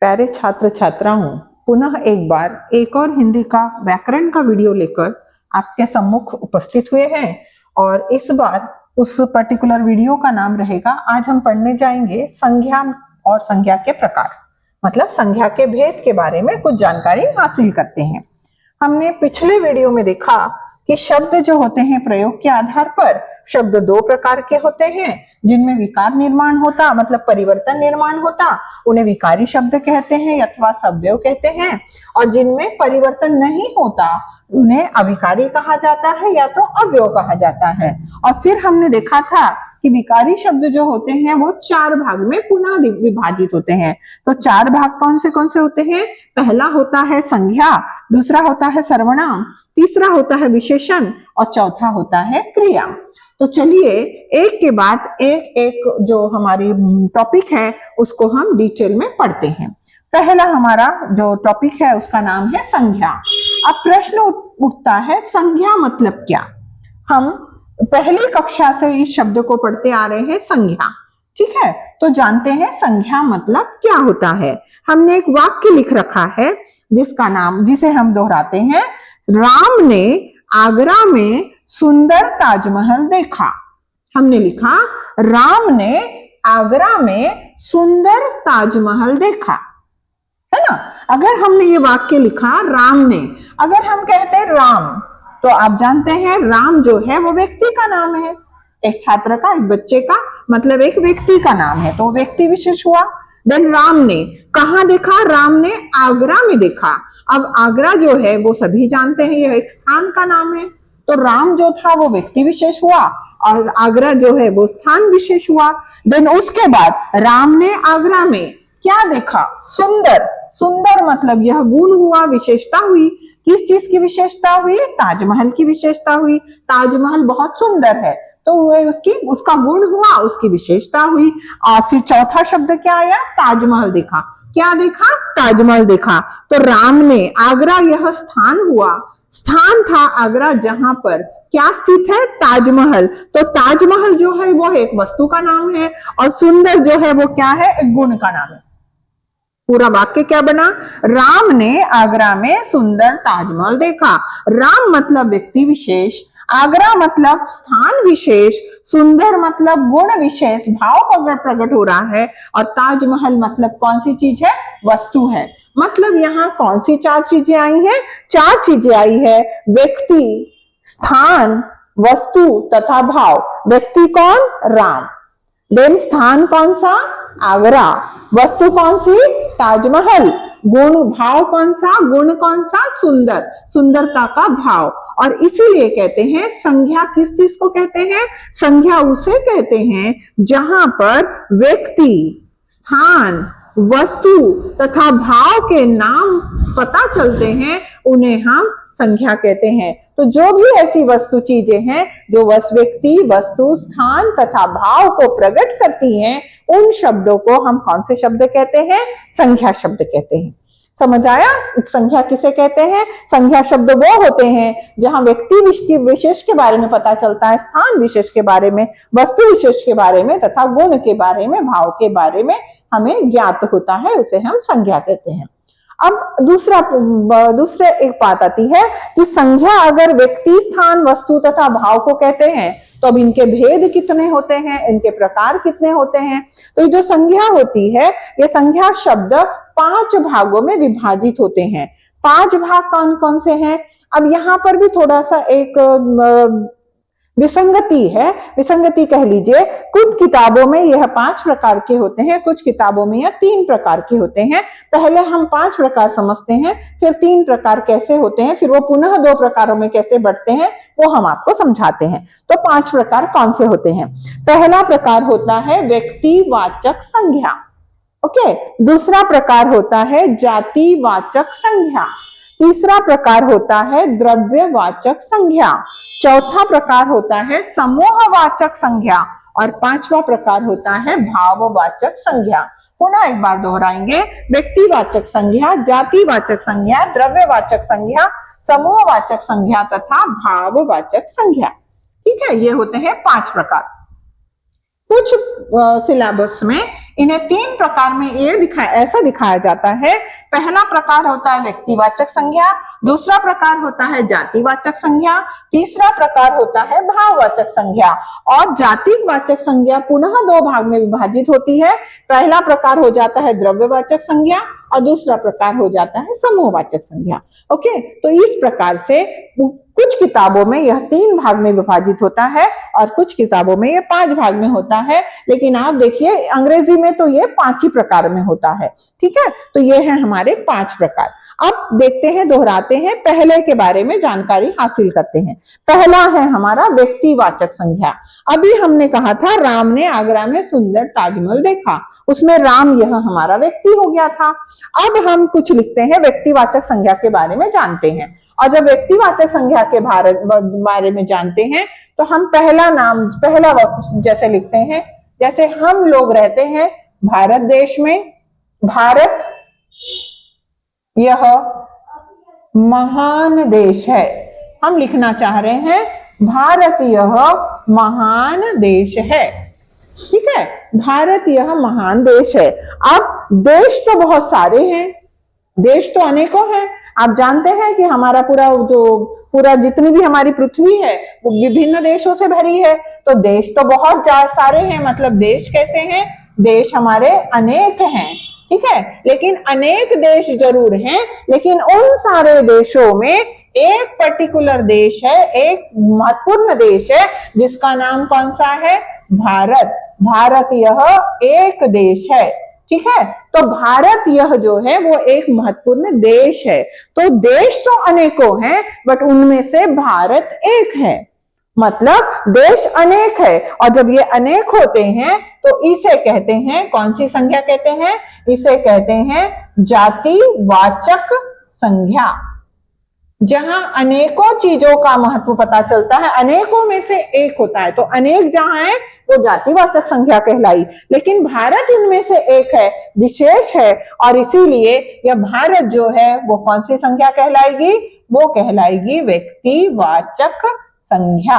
प्यारे छात्र छात्राओं, पुनः एक बार एक और हिंदी का व्याकरण का वीडियो लेकर आपके सम्मुख उपस्थित हुए हैं। और इस बार उस पर्टिकुलर वीडियो का नाम रहेगा, आज हम पढ़ने जाएंगे संज्ञा और संज्ञा के प्रकार, मतलब संज्ञा के भेद के बारे में कुछ जानकारी हासिल करते हैं। हमने पिछले वीडियो में देखा कि शब्द जो होते हैं प्रयोग के आधार पर शब्द दो प्रकार के होते हैं, जिनमें विकार निर्माण होता मतलब परिवर्तन निर्माण होता, उन्हें विकारी शब्द कहते हैं अथवा सव्यव कहते हैं। और जिनमें परिवर्तन नहीं होता उन्हें अविकारी कहा जाता है या तो अव्यव कहा जाता है। और फिर हमने देखा था कि विकारी शब्द जो होते हैं वो चार भाग में पुनः विभाजित होते हैं। तो चार भाग कौन से होते हैं? पहला होता है संज्ञा, दूसरा होता है सर्वनाम, तीसरा होता है विशेषण और चौथा होता है क्रिया। तो चलिए एक के बाद एक जो हमारी टॉपिक है उसको हम डिटेल में पढ़ते हैं। पहला हमारा जो टॉपिक है उसका नाम है संज्ञा। अब प्रश्न उठता है संज्ञा मतलब क्या? हम पहली कक्षा से इस शब्द को पढ़ते आ रहे हैं संज्ञा, ठीक है? तो जानते हैं संज्ञा मतलब क्या होता है। हमने एक वाक्य लिख रखा है जिसे हम दोहराते हैं। राम ने आगरा में सुंदर ताजमहल देखा। हमने लिखा राम ने आगरा में सुंदर ताजमहल देखा, है ना? अगर हमने ये वाक्य लिखा राम ने, अगर हम कहते हैं राम, तो आप जानते हैं राम जो है वो व्यक्ति का नाम है, एक छात्र का, एक बच्चे का, मतलब एक व्यक्ति का नाम है, तो व्यक्ति विशेष हुआ। देन राम ने कहां देखा? राम ने आगरा में देखा। अब आगरा जो है वो सभी जानते हैं यह एक स्थान का नाम है, तो राम जो था वो व्यक्ति विशेष हुआ और आगरा जो है वो स्थान विशेष हुआ। देन उसके बाद राम ने आगरा में क्या देखा? सुंदर। सुंदर मतलब यह गुण हुआ, विशेषता हुई। किस चीज की विशेषता हुई? ताजमहल की विशेषता हुई। ताजमहल बहुत सुंदर है तो वह उसका गुण हुआ, उसकी विशेषता हुई। और फिर चौथा शब्द क्या आया? ताजमहल देखा। क्या देखा? ताजमहल देखा। तो राम ने आगरा, यह स्थान हुआ, स्थान था आगरा जहां पर क्या स्थित है? ताजमहल। तो ताजमहल जो है वो एक वस्तु का नाम है और सुंदर जो है वो क्या है? एक गुण का नाम है। पूरा वाक्य क्या बना? राम ने आगरा में सुंदर ताजमहल देखा। राम मतलब व्यक्ति विशेष, आगरा मतलब स्थान विशेष, सुंदर मतलब गुण विशेष, भाव प्रकट हो रहा है, और ताजमहल मतलब कौन सी चीज है? वस्तु है। मतलब यहाँ कौन सी चार चीजें आई हैं? चार चीजें आई है, व्यक्ति, स्थान, वस्तु तथा भाव। व्यक्ति कौन? राम। देन स्थान कौन सा? आगरा। वस्तु कौन सी? ताजमहल। गुण, भाव कौन सा? गुण कौन सा? सुंदर, सुंदरता का भाव। और इसीलिए कहते हैं संज्ञा किस चीज को कहते हैं? संज्ञा उसे कहते हैं जहां पर व्यक्ति, स्थान, वस्तु तथा भाव के नाम पता चलते हैं, उन्हें हम संज्ञा कहते हैं। तो जो भी ऐसी वस्तु चीजें हैं जो व्यक्ति, वस्तु, स्थान तथा भाव को प्रकट करती हैं, उन शब्दों को हम कौन से शब्द कहते हैं? संज्ञा शब्द कहते हैं। समझ आया? संज्ञा किसे कहते हैं? संज्ञा शब्द वो होते हैं जहां व्यक्ति विशेष के बारे में पता चलता है, स्थान विशेष के बारे में, वस्तु विशेष के बारे में तथा गुण के बारे में, भाव के बारे में हमें ज्ञात होता है, उसे हम संज्ञा कहते हैं। अब दूसरे एक बात आती है कि संज्ञा अगर व्यक्ति, स्थान, वस्तु तथा भाव को कहते हैं तो अब इनके भेद कितने होते हैं, इनके प्रकार कितने होते हैं? तो ये जो संज्ञा होती है, ये संज्ञा शब्द 5 भागों में विभाजित होते हैं। 5 भाग कौन कौन से हैं? अब यहाँ पर भी थोड़ा सा एक विसंगति है, विसंगति कह लीजिए। कुछ किताबों में यह 5 प्रकार के होते हैं, कुछ किताबों में यह 3 प्रकार के होते हैं। पहले हम 5 प्रकार समझते हैं, फिर 3 प्रकार कैसे होते हैं, फिर वो पुनः 2 प्रकारों में कैसे बढ़ते हैं वो हम आपको समझाते हैं। तो 5 प्रकार कौन से होते हैं? पहला प्रकार होता है व्यक्तिवाचक संज्ञा, ओके। दूसरा प्रकार होता है जातिवाचक संज्ञा। तीसरा प्रकार होता है द्रव्यवाचक संज्ञा। चौथा प्रकार होता है समूहवाचक संज्ञा और 5वां प्रकार होता है भाववाचक संज्ञा। पुनः एक बार दोहराएंगे, व्यक्तिवाचक संज्ञा, जातिवाचक संज्ञा, द्रव्यवाचक संज्ञा, समूहवाचक संज्ञा तथा भाववाचक संज्ञा। ठीक है, ये होते हैं 5 प्रकार। कुछ सिलेबस में इन्हें 3 प्रकार में ऐसा दिखाया जाता है। पहला प्रकार होता है व्यक्तिवाचक संज्ञा, दूसरा प्रकार होता है जातिवाचक संज्ञा, तीसरा प्रकार होता है भाववाचक संज्ञा। और जातिवाचक संज्ञा पुनः 2 भाग में विभाजित होती है। पहला प्रकार हो जाता है द्रव्यवाचक संज्ञा और दूसरा प्रकार हो जाता है समूहवाचक संज्ञा। ओके, तो इस प्रकार से कुछ किताबों में यह 3 भाग में विभाजित होता है और कुछ किताबों में यह 5 भाग में होता है। लेकिन आप देखिए अंग्रेजी में तो ये 5 ही प्रकार में होता है। ठीक है, तो ये है हमारे 5 प्रकार। अब देखते हैं, दोहराते हैं, पहले के बारे में जानकारी हासिल करते हैं। पहला है हमारा व्यक्तिवाचक संज्ञा। अभी हमने कहा था राम ने आगरा में सुंदर ताजमहल देखा, उसमें राम यह हमारा व्यक्ति हो गया था। अब हम कुछ लिखते हैं व्यक्तिवाचक संज्ञा के बारे में जानते हैं। और जब व्यक्तिवाचक संज्ञा के बारे में जानते हैं तो हम पहला वाक्य जैसे लिखते हैं, जैसे हम लोग रहते हैं भारत देश में, भारत यह महान देश है। हम लिखना चाह रहे हैं भारत यह महान देश है। ठीक है, भारत यह महान देश है। अब देश तो बहुत सारे हैं, देश तो अनेकों हैं। आप जानते हैं कि हमारा पूरा जितनी भी हमारी पृथ्वी है वो विभिन्न देशों से भरी है। तो देश तो बहुत सारे हैं, मतलब देश कैसे हैं? देश हमारे अनेक हैं। ठीक है, लेकिन अनेक देश जरूर हैं, लेकिन उन सारे देशों में एक पर्टिकुलर देश है, एक महत्वपूर्ण देश है जिसका नाम कौन सा है? भारत। भारत यह एक देश है। ठीक है, तो भारत यह जो है वो एक महत्वपूर्ण देश है। तो देश तो अनेकों हैं, बट उनमें से भारत एक है, मतलब देश अनेक है। और जब ये अनेक होते हैं तो इसे कहते हैं, कौन सी संज्ञा कहते हैं? इसे कहते हैं जातिवाचक संज्ञा। जहां अनेकों चीजों का महत्व पता चलता है, अनेकों में से एक होता है, तो अनेक जहां है वो जातिवाचक संज्ञा कहलाई। लेकिन भारत इनमें से एक है, विशेष है, और इसीलिए यह भारत जो है वो कौन सी संज्ञा कहलाएगी? वो कहलाएगी व्यक्तिवाचक संज्ञा।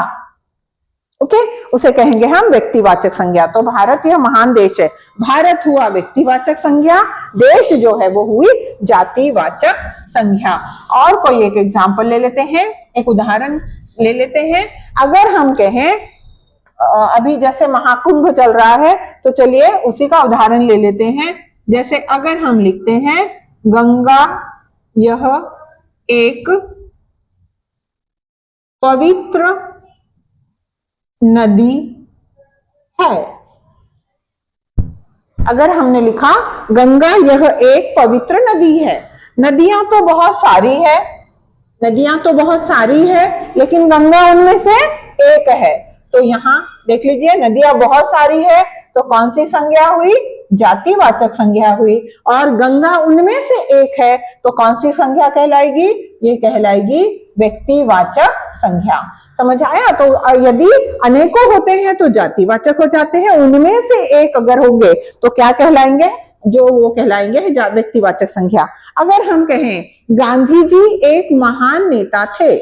ओके, उसे कहेंगे हम व्यक्तिवाचक संज्ञा। तो भारत यह महान देश है, भारत हुआ व्यक्तिवाचक संज्ञा, देश जो है वो हुई जातिवाचक संज्ञा। और कोई एक एग्जांपल ले लेते हैं, एक उदाहरण ले लेते हैं। अगर हम कहें अभी जैसे महाकुंभ चल रहा है, तो चलिए उसी का उदाहरण ले लेते हैं। जैसे अगर हम लिखते हैं गंगा यह एक पवित्र नदी है। अगर हमने लिखा गंगा यह एक पवित्र नदी है, नदियां तो बहुत सारी है, नदियां तो बहुत सारी है, लेकिन गंगा उनमें से एक है। तो यहाँ देख लीजिए नदियां बहुत सारी है, तो कौन सी संज्ञा हुई? जातिवाचक संज्ञा हुई। और गंगा उनमें से एक है, तो कौन सी संज्ञा कहलाएगी? ये कहलाएगी व्यक्तिवाचक संज्ञा। समझ आया? तो यदि अनेकों होते हैं तो जातिवाचक हो जाते हैं, उनमें से एक अगर होंगे तो क्या कहलाएंगे? जो वो कहलाएंगे व्यक्तिवाचक संज्ञा। अगर हम कहें गांधी जी एक महान नेता थे,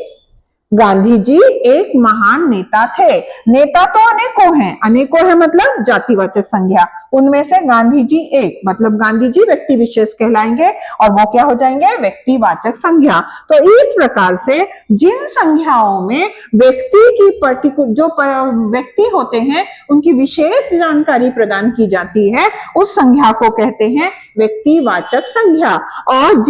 गांधी जी एक महान नेता थे, नेता तो अनेकों हैं, अनेकों है मतलब जातिवाचक संज्ञा, उनमें से गांधी जी एक, मतलब गांधी जी व्यक्ति विशेष कहलाएंगे और वो क्या हो जाएंगे? व्यक्तिवाचक संज्ञा। तो इस प्रकार से जिन संज्ञाओं में व्यक्ति की जो व्यक्ति होते हैं उनकी विशेष जानकारी प्रदान की जाती है, उस संज्ञा को कहते हैं व्यक्तिवाचक संज्ञा। और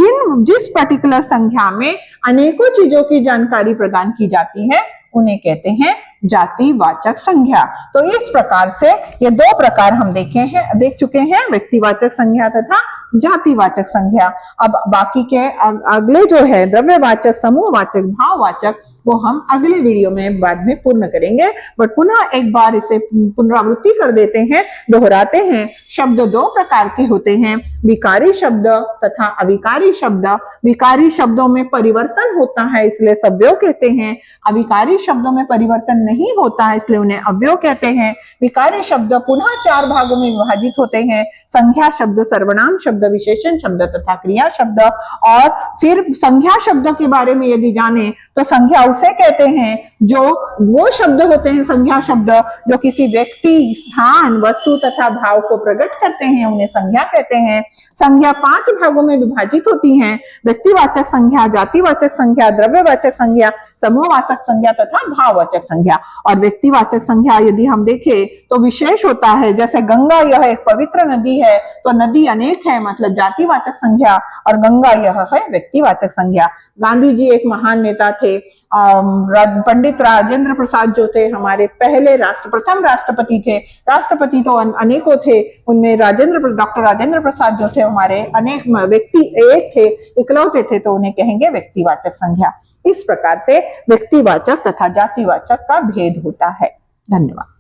जिस पर्टिकुलर संज्ञा में अनेकों चीजों की जानकारी प्रदान की जाती है उन्हें कहते हैं जातिवाचक संज्ञा। तो इस प्रकार से ये 2 प्रकार हम देख चुके हैं, व्यक्तिवाचक संज्ञा तथा जातिवाचक संज्ञा। अब बाकी के अगले जो है द्रव्यवाचक, समूहवाचक, भाववाचक, वो हम अगले वीडियो में बाद में पूर्ण करेंगे। बट पुनः एक बार इसे पुनरावृत्ति कर देते हैं, दोहराते हैं। शब्द 2 प्रकार के होते हैं, विकारी शब्द तथा अविकारी शब्द। विकारी शब्दों में परिवर्तन होता है इसलिए सव्यय कहते हैं, अविकारी शब्दों में परिवर्तन नहीं होता है इसलिए उन्हें अव्यय कहते हैं। विकारी शब्द पुनः 4 भागों में विभाजित होते हैं, संज्ञा शब्द, सर्वनाम शब्द, विशेषण शब्द तथा क्रिया शब्द। और फिर संज्ञा शब्द के बारे में यदि जाने तो संज्ञा उसे कहते हैं जो वो शब्द होते हैं, संज्ञा शब्द, जो किसी व्यक्ति, स्थान, वस्तु तथा भाव को प्रकट करते हैं, उन्हें संज्ञा कहते हैं। संज्ञा 5 भागों में विभाजित होती हैं: व्यक्तिवाचक संज्ञा, जातिवाचक संज्ञा, द्रव्यवाचक संज्ञा, समूहवाचक संज्ञा तथा भाववाचक संज्ञा। और व्यक्तिवाचक संज्ञा यदि हम देखें तो विशेष होता है, जैसे गंगा यह एक पवित्र नदी है, तो नदी अनेक है, मतलब जातिवाचक संज्ञा, और गंगा यह है व्यक्तिवाचक संज्ञा। गांधी जी एक महान नेता थे। पंडित राजेंद्र प्रसाद जो थे हमारे पहले प्रथम राष्ट्रपति थे। राष्ट्रपति तो अनेकों थे, उनमें डॉक्टर राजेंद्र प्रसाद जो थे हमारे अनेक व्यक्ति एक थे, इकलौते थे, तो उन्हें कहेंगे व्यक्तिवाचक संज्ञा। इस प्रकार से व्यक्तिवाचक तथा जातिवाचक का भेद होता है। धन्यवाद।